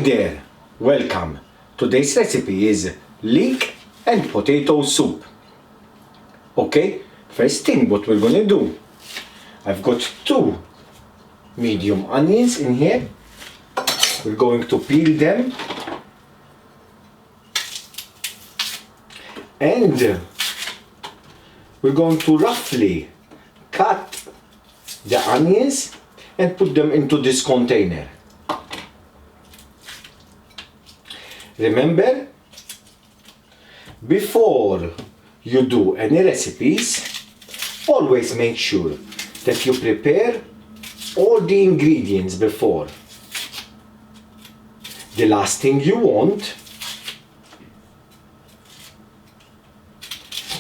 there, welcome. Today's recipe is leek and potato soup. Okay, first thing what we're gonna do, I've got 2 medium onions in here. We're going to peel them and we're going to roughly cut the onions and put them into this container. Remember, before you do any recipes, always make sure that you prepare all the ingredients before. The last thing you want,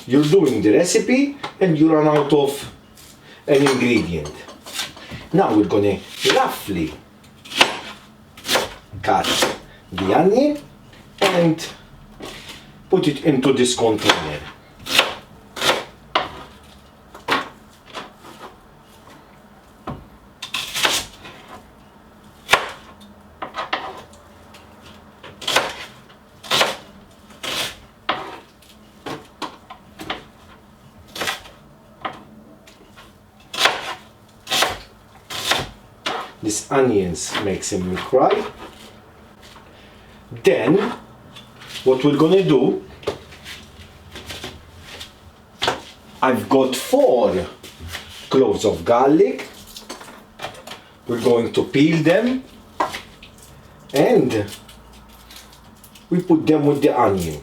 you're doing the recipe and you run out of an ingredient. Now we're gonna roughly cut the onion and put it into this container. This onions makes me cry. Then what we're gonna do, I've got 4 cloves of garlic. We're going to peel them and we put them with the onion.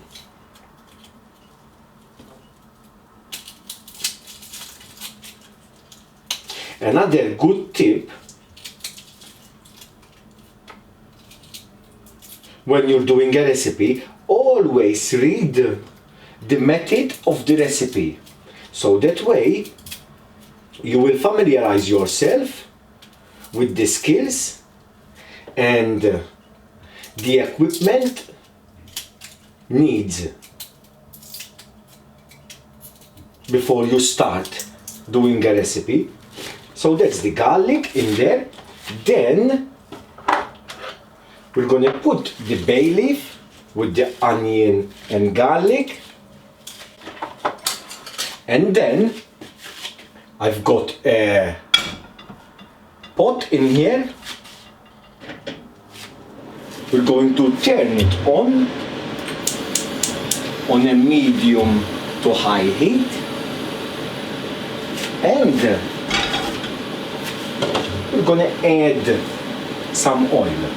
Another good tip, when you're doing a recipe, always read the method of the recipe. So that way you will familiarize yourself with the skills and the equipment needs before you start doing a recipe. So that's the garlic in there. Then we're gonna put the bay leaf with the onion and garlic, and then I've got a pot in here. We're going to turn it on a medium to high heat, and we're gonna add some oil.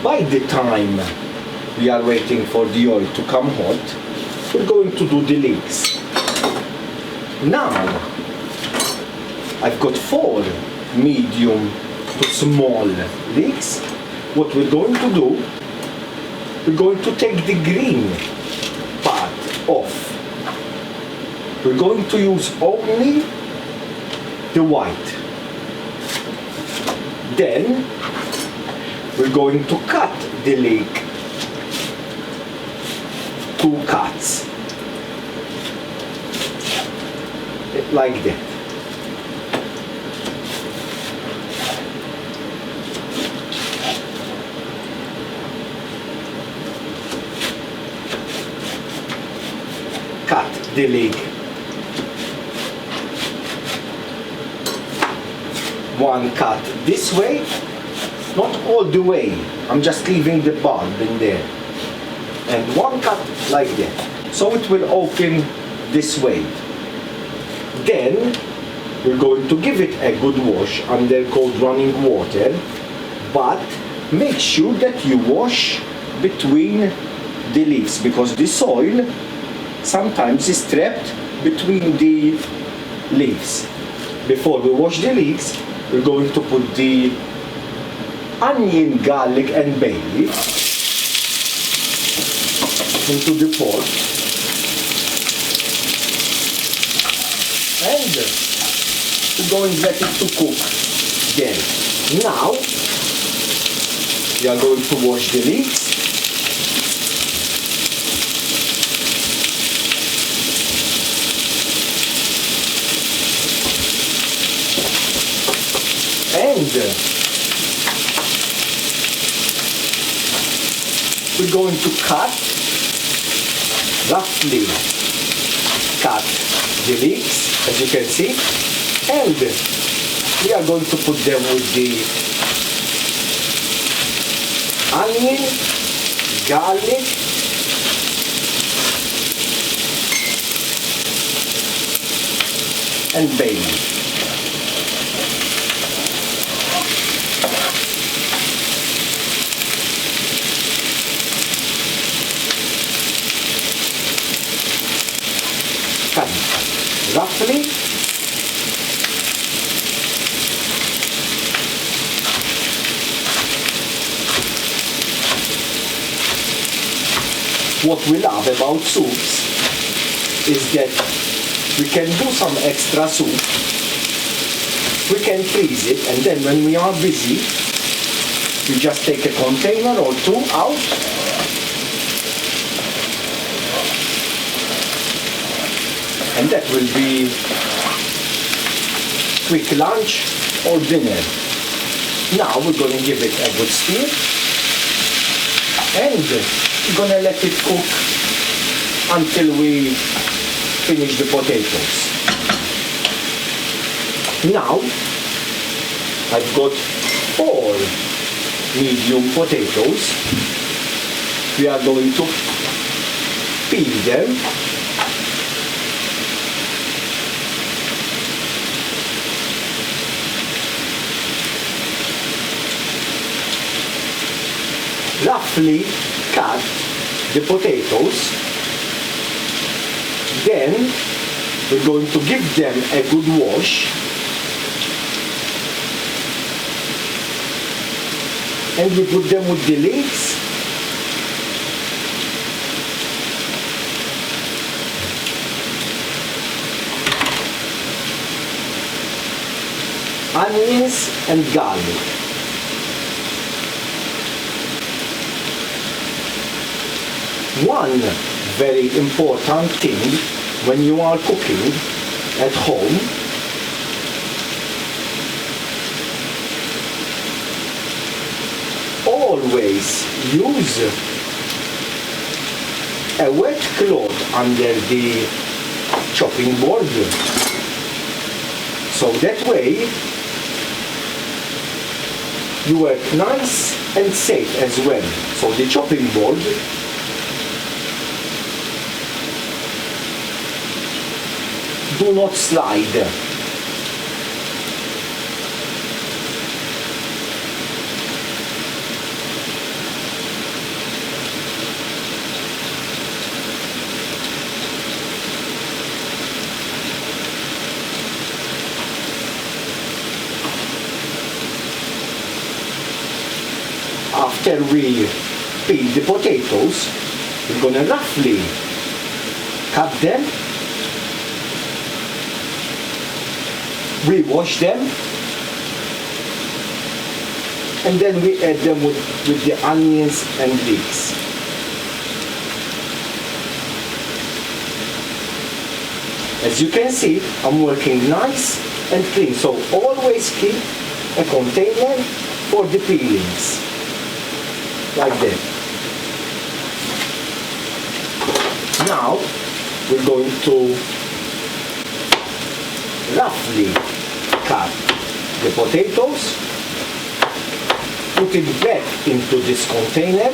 By the time we are waiting for the oil to come hot, we're going to do the leeks. Now, I've got 4 medium to small leeks. What we're going to do, we're going to take the green part off. We're going to use only the white. Then, we're going to cut the leek 2 cuts like that. Cut the leek 1 cut this way. Not all the way, I'm just leaving the bulb in there. And 1 cut like that. So it will open this way. Then we're going to give it a good wash under cold running water, but make sure that you wash between the leaves, because the soil sometimes is trapped between the leaves. Before we wash the leeks, we're going to put the onion, garlic and bay leaf into the pot, and we're going to let it to cook. Then, now we are going to wash the leeks. And we're going to roughly cut the leeks, as you can see, and we are going to put them with the onion, garlic, and bay leaf. Cut roughly. What we love about soups is that we can do some extra soup, we can freeze it, and then when we are busy, we just take a container or two out, and that will be quick lunch or dinner. Now we're going to give it a good stir, and we're going to let it cook until we finish the potatoes. Now I've got 4 medium potatoes. We are going to peel them. Roughly cut the potatoes. Then we're going to give them a good wash, and we put them with the leeks, onions and garlic. One very important thing when you are cooking at home, always use a wet cloth under the chopping board, so that way you work nice and safe as well. So the chopping board do not slide. After we peel the potatoes, we're going to roughly cut them. We wash them, and then we add them with the onions and leeks. As you can see, I'm working nice and clean, so always keep a container for the peelings, like that. Now we're going to roughly cut the potatoes, put it back into this container,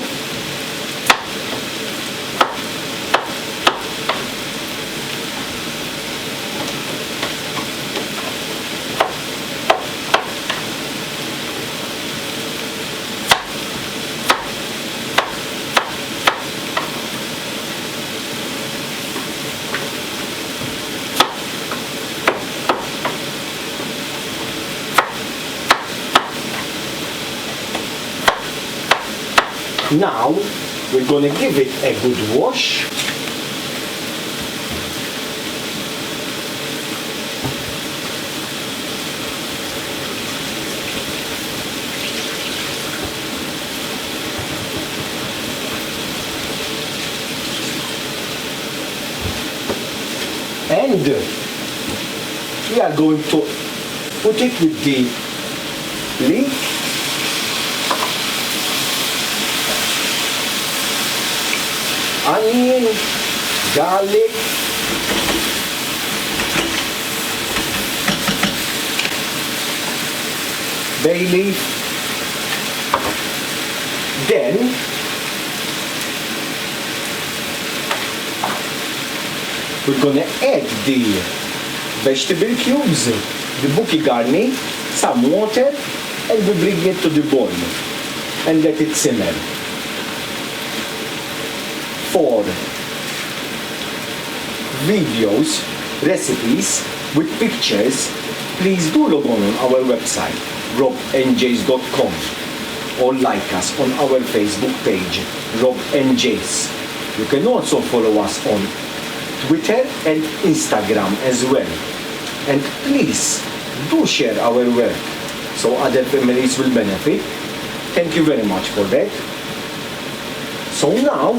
Now we're going to give it a good wash. And we are going to put it with the leek, onion, garlic, bay leaf. Then we're gonna add the vegetable cubes, the bouquet garni, some water, and we bring it to the boil and let it simmer. For videos, recipes with pictures, please do log on our website robnjays.com or like us on our Facebook page robnjays. You can also follow us on Twitter and Instagram as well. And please do share our work so other families will benefit. Thank you very much for that. So now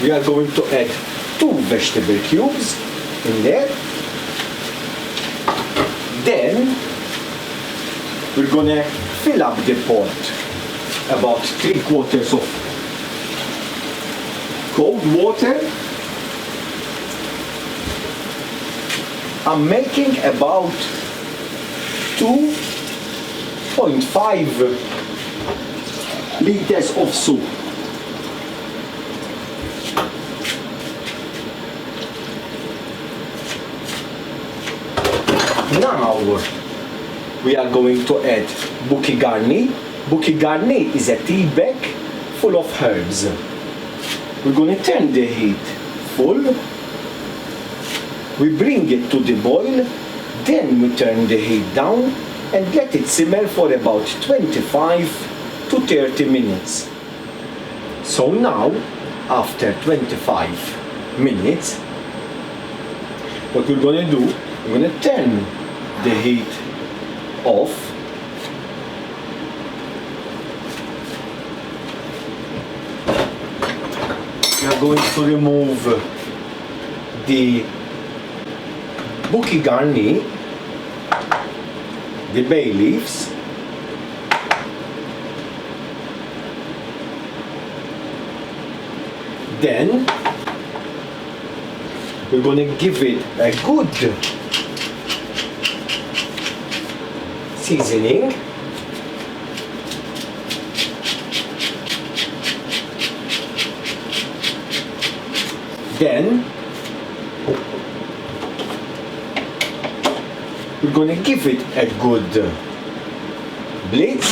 we are going to add 2 vegetable cubes in there. Then we're gonna fill up the pot about 3/4 of cold water. I'm making about 2.5 liters of soup. Now we are going to add bouquet garni. Bouquet garni is a tea bag full of herbs. We're going to turn the heat full. We bring it to the boil. Then we turn the heat down and let it simmer for about 25 to 30 minutes. So now, after 25 minutes, what we're going to do, we're going to turn the heat off. We are going to remove the bouquet garni, the bay leaves, then we're going to give it a good seasoning. Then we're going to give it a good blitz.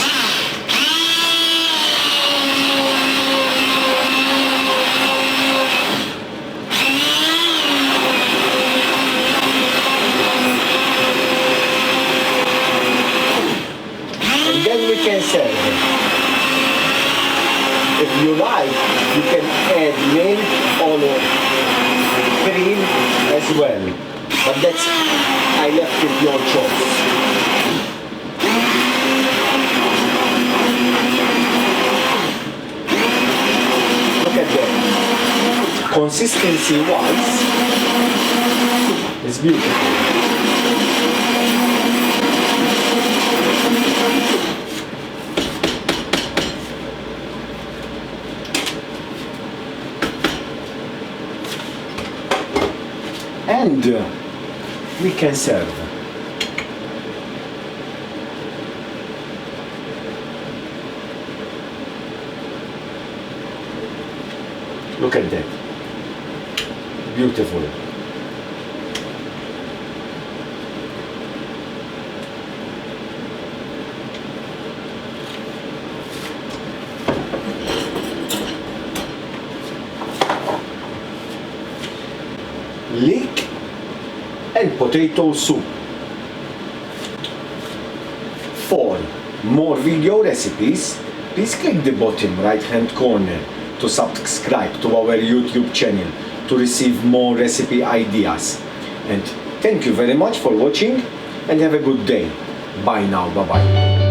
And then we can serve it. If you like, you can add milk or cream as well. But that's, I left it your choice. Look at that. Consistency wise, it's beautiful. And we can serve. Look at that. Beautiful. Leek and potato soup. For more video recipes, please click the bottom right hand corner to subscribe to our YouTube channel to receive more recipe ideas. And thank you very much for watching and have a good day. Bye now, bye bye.